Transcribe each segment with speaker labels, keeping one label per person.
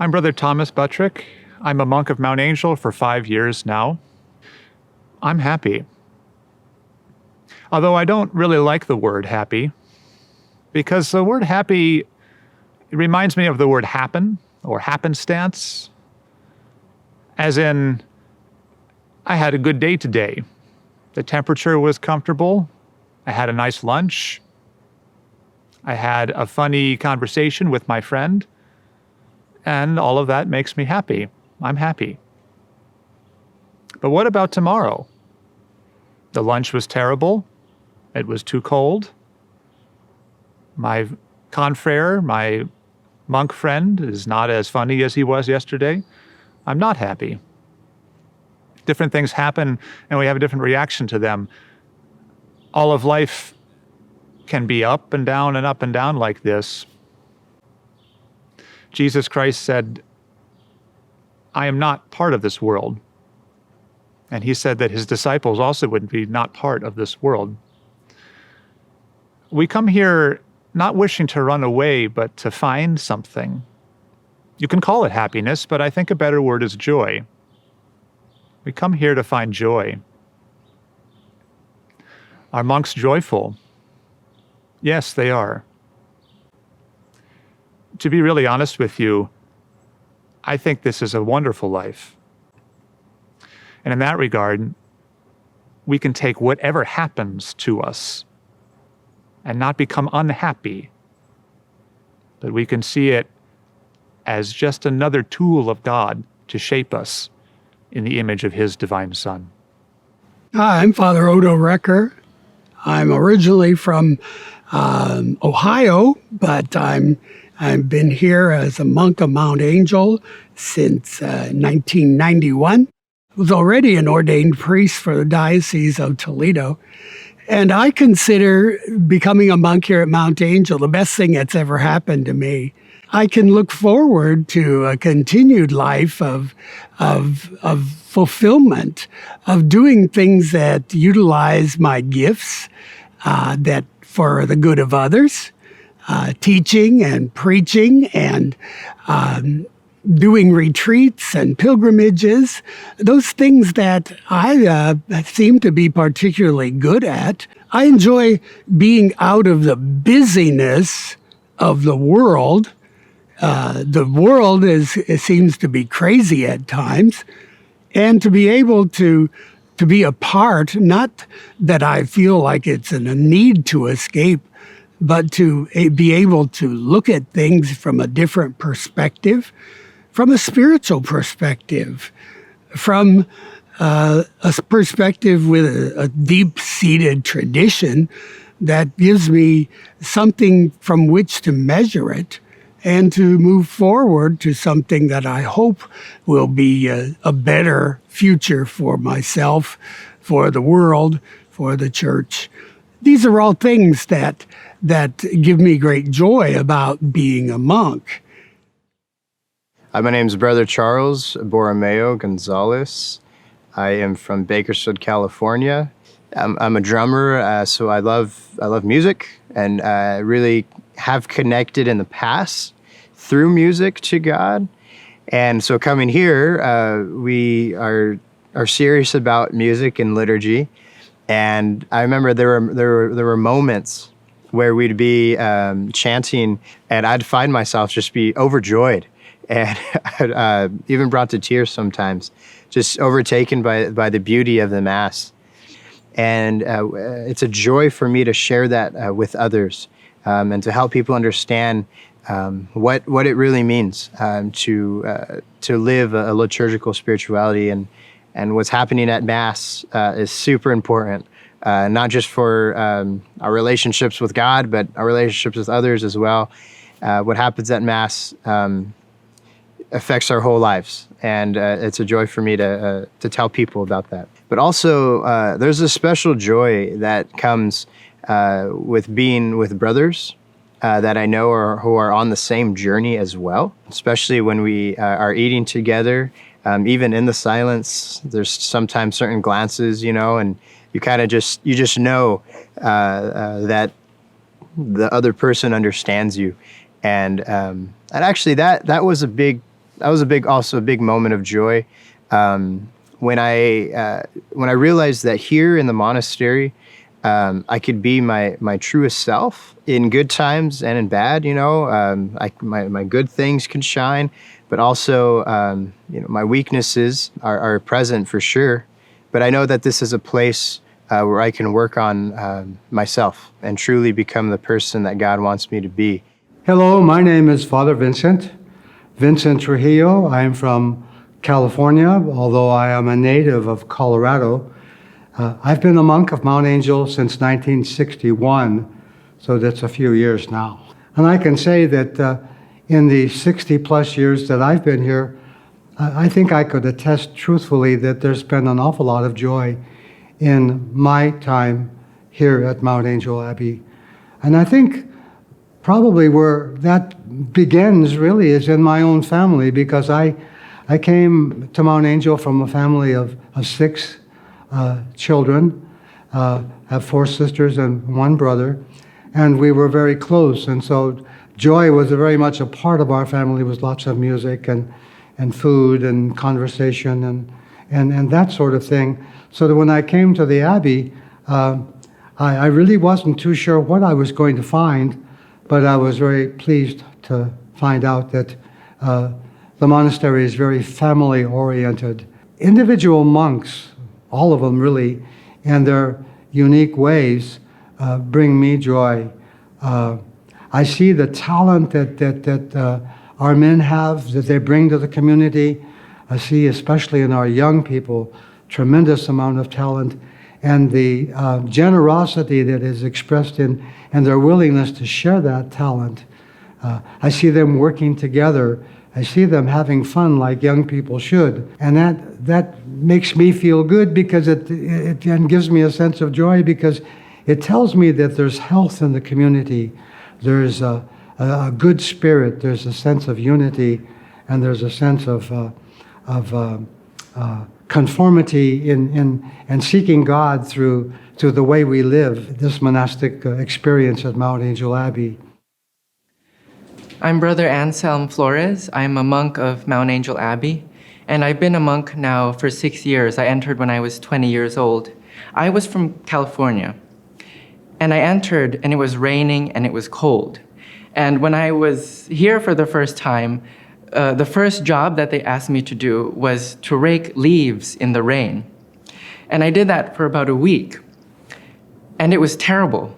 Speaker 1: I'm Brother Thomas Buttrick. I'm a monk of Mount Angel for 5 years now. I'm happy. Although I don't really like the word happy, because the word happy reminds me of the word happen or happenstance, as in, I had a good day today. The temperature was comfortable. I had a nice lunch. I had a funny conversation with my friend. And all of that makes me happy. I'm happy. But what about tomorrow? The lunch was terrible. It was too cold. My confrere, my monk friend, is not as funny as he was yesterday. I'm not happy. Different things happen, and we have a different reaction to them. All of life can be up and down like this. Jesus Christ said, I am not part of this world. And he said that his disciples also would be not part of this world. We come here not wishing to run away, but to find something. You can call it happiness, but I think a better word is joy. We come here to find joy. Are monks joyful? Yes, they are. To be really honest with you, I think this is a wonderful life. And in that regard, we can take whatever happens to us and not become unhappy, but we can see it as just another tool of God to shape us in the image of his divine Son.
Speaker 2: Hi, I'm Father Odo Wrecker. I'm originally from Ohio, but I've been here as a monk of Mount Angel since 1991. I was already an ordained priest for the Diocese of Toledo. And I consider becoming a monk here at Mount Angel the best thing that's ever happened to me. I can look forward to a continued life of fulfillment, of doing things that utilize my gifts, that for the good of others, teaching and preaching and doing retreats and pilgrimages, those things that I seem to be particularly good at. I enjoy being out of the busyness of the world. The world it seems to be crazy at times, and to be able to be a part, not that I feel like it's a need to escape, but to be able to look at things from a different perspective, from a spiritual perspective, from a perspective with a deep-seated tradition that gives me something from which to measure it and to move forward to something that I hope will be a better future for myself, for the world, for the church. These are all things that give me great joy about being a monk.
Speaker 3: My name is Brother Charles Borromeo Gonzalez. I am from Bakersfield, California. I'm a drummer, so I love music, and really have connected in the past through music to God. And so coming here, we are serious about music and liturgy. And I remember there were moments where we'd be chanting, and I'd find myself just be overjoyed, and even brought to tears sometimes, just overtaken by the beauty of the Mass. And it's a joy for me to share that with others, and to help people understand what it really means to live a liturgical spirituality. And what's happening at Mass is super important, not just for our relationships with God, but our relationships with others as well. What happens at Mass affects our whole lives, and it's a joy for me to tell people about that. But also, there's a special joy that comes with being with brothers that I know who are on the same journey as well, especially when we are eating together. Even in the silence, there's sometimes certain glances, and you kind of just know that the other person understands you. And actually that was a big that was also a big moment of joy. When I realized that here in the monastery, I could be my truest self in good times and in bad. My good things can shine, but also my weaknesses are present for sure. But I know that this is a place where I can work on myself and truly become the person that God wants me to be.
Speaker 4: Hello, my name is Father Vincent Trujillo. I am from California, although I am a native of Colorado. I've been a monk of Mount Angel since 1961, so that's a few years now. And I can say that in the 60 plus years that I've been here, I think I could attest truthfully that there's been an awful lot of joy in my time here at Mount Angel Abbey. And I think probably where that begins really is in my own family, because I came to Mount Angel from a family of 6 children, have 4 sisters and 1 brother, and we were very close. And so joy was very much a part of our family, with lots of music and food and conversation and that sort of thing. So that when I came to the Abbey, I really wasn't too sure what I was going to find, but I was very pleased to find out that the monastery is very family-oriented. Individual monks, all of them really, in their unique ways, bring me joy. I see the talent that our men have, that they bring to the community. I see, especially in our young people, tremendous amount of talent, and the generosity that is expressed in their willingness to share that talent. I see them working together. I see them having fun like young people should. And that makes me feel good, because it gives me a sense of joy, because it tells me that there's health in the community. There's a good spirit. There's a sense of unity, and there's a sense of conformity in seeking God through the way we live this monastic experience at Mount Angel Abbey.
Speaker 5: I'm Brother Anselm Flores. I'm a monk of Mount Angel Abbey, and I've been a monk now for 6 years. I entered when I was 20 years old. I was from California, and I entered, and it was raining and it was cold. And when I was here for the first time, the first job that they asked me to do was to rake leaves in the rain. And I did that for about a week. And it was terrible.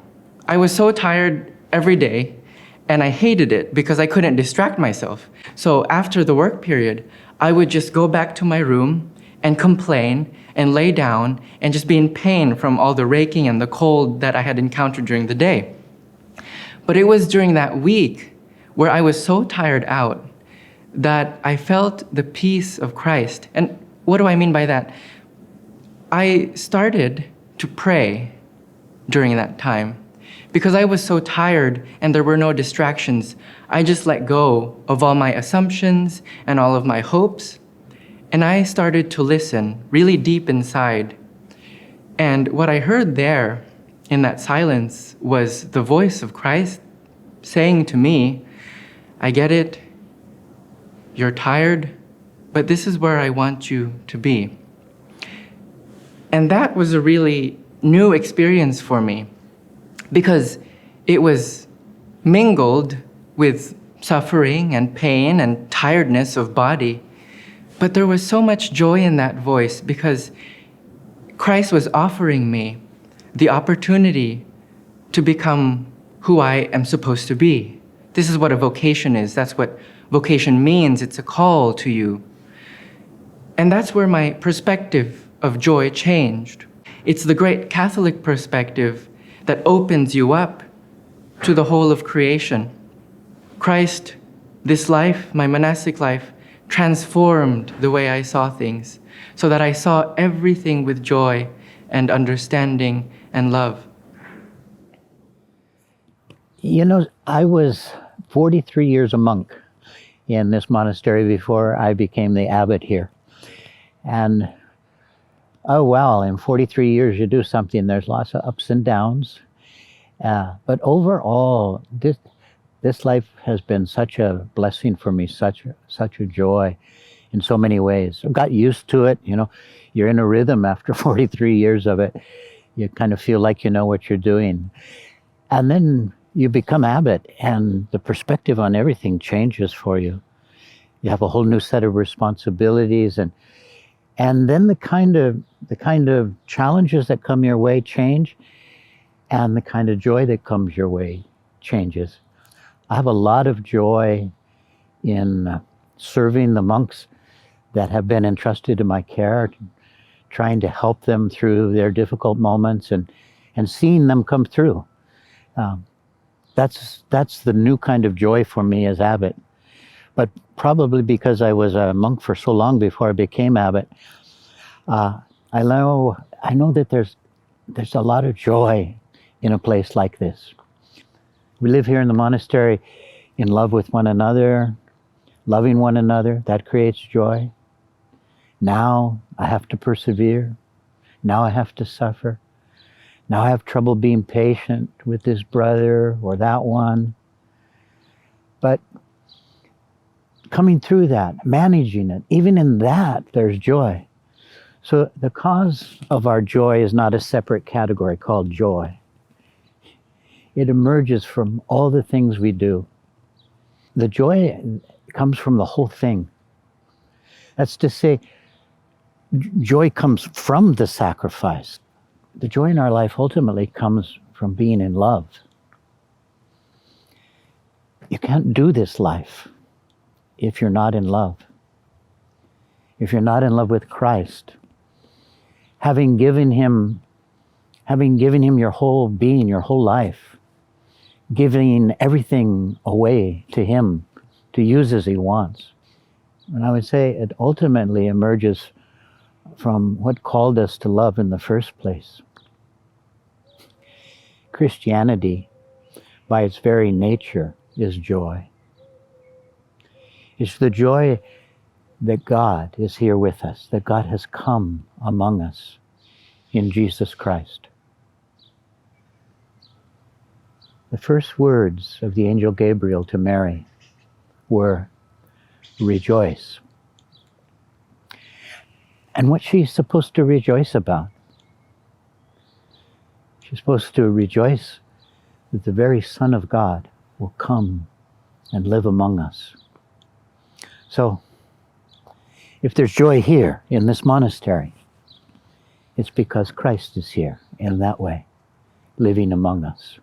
Speaker 5: I was so tired every day, and I hated it because I couldn't distract myself. So after the work period, I would just go back to my room and complain and lay down and just be in pain from all the raking and the cold that I had encountered during the day. But it was during that week where I was so tired out that I felt the peace of Christ. And what do I mean by that? I started to pray during that time. Because I was so tired and there were no distractions, I just let go of all my assumptions and all of my hopes. And I started to listen really deep inside. And what I heard there in that silence was the voice of Christ saying to me, I get it, you're tired, but this is where I want you to be. And that was a really new experience for me, because it was mingled with suffering and pain and tiredness of body. But there was so much joy in that voice, because Christ was offering me the opportunity to become who I am supposed to be. This is what a vocation is. That's what vocation means. It's a call to you. And that's where my perspective of joy changed. It's the great Catholic perspective that opens you up to the whole of creation. Christ, this life, my monastic life, transformed the way I saw things, so that I saw everything with joy and understanding and love.
Speaker 6: You know, I was 43 years a monk in this monastery before I became the abbot here. And oh, well, in 43 years you do something. There's lots of ups and downs. But overall, This life has been such a blessing for me, such a joy in so many ways. I've got used to it. You know, you're in a rhythm after 43 years of it. You kind of feel like you know what you're doing. And then you become abbot, and the perspective on everything changes for you. You have a whole new set of responsibilities, and then the kind of challenges that come your way change, and the kind of joy that comes your way changes. I have a lot of joy in serving the monks that have been entrusted to my care, trying to help them through their difficult moments and seeing them come through. That's the new kind of joy for me as abbot. But probably because I was a monk for so long before I became abbot, I know that there's a lot of joy in a place like this. We live here in the monastery in love with one another, loving one another. That creates joy. Now I have to persevere. Now I have to suffer. Now I have trouble being patient with this brother or that one. But coming through that, managing it, even in that, there's joy. So the cause of our joy is not a separate category called joy. It emerges from all the things we do. The joy comes from the whole thing. That's to say, joy comes from the sacrifice. The joy in our life ultimately comes from being in love. You can't do this life if you're not in love. If you're not in love with Christ, having given him your whole being, your whole life, giving everything away to him to use as he wants. And I would say it ultimately emerges from what called us to love in the first place. Christianity, by its very nature, is joy. It's the joy that God is here with us, that God has come among us in Jesus Christ. The first words of the angel Gabriel to Mary were, "Rejoice." And what she's supposed to rejoice about? She's supposed to rejoice that the very Son of God will come and live among us. So, if there's joy here in this monastery, it's because Christ is here in that way, living among us.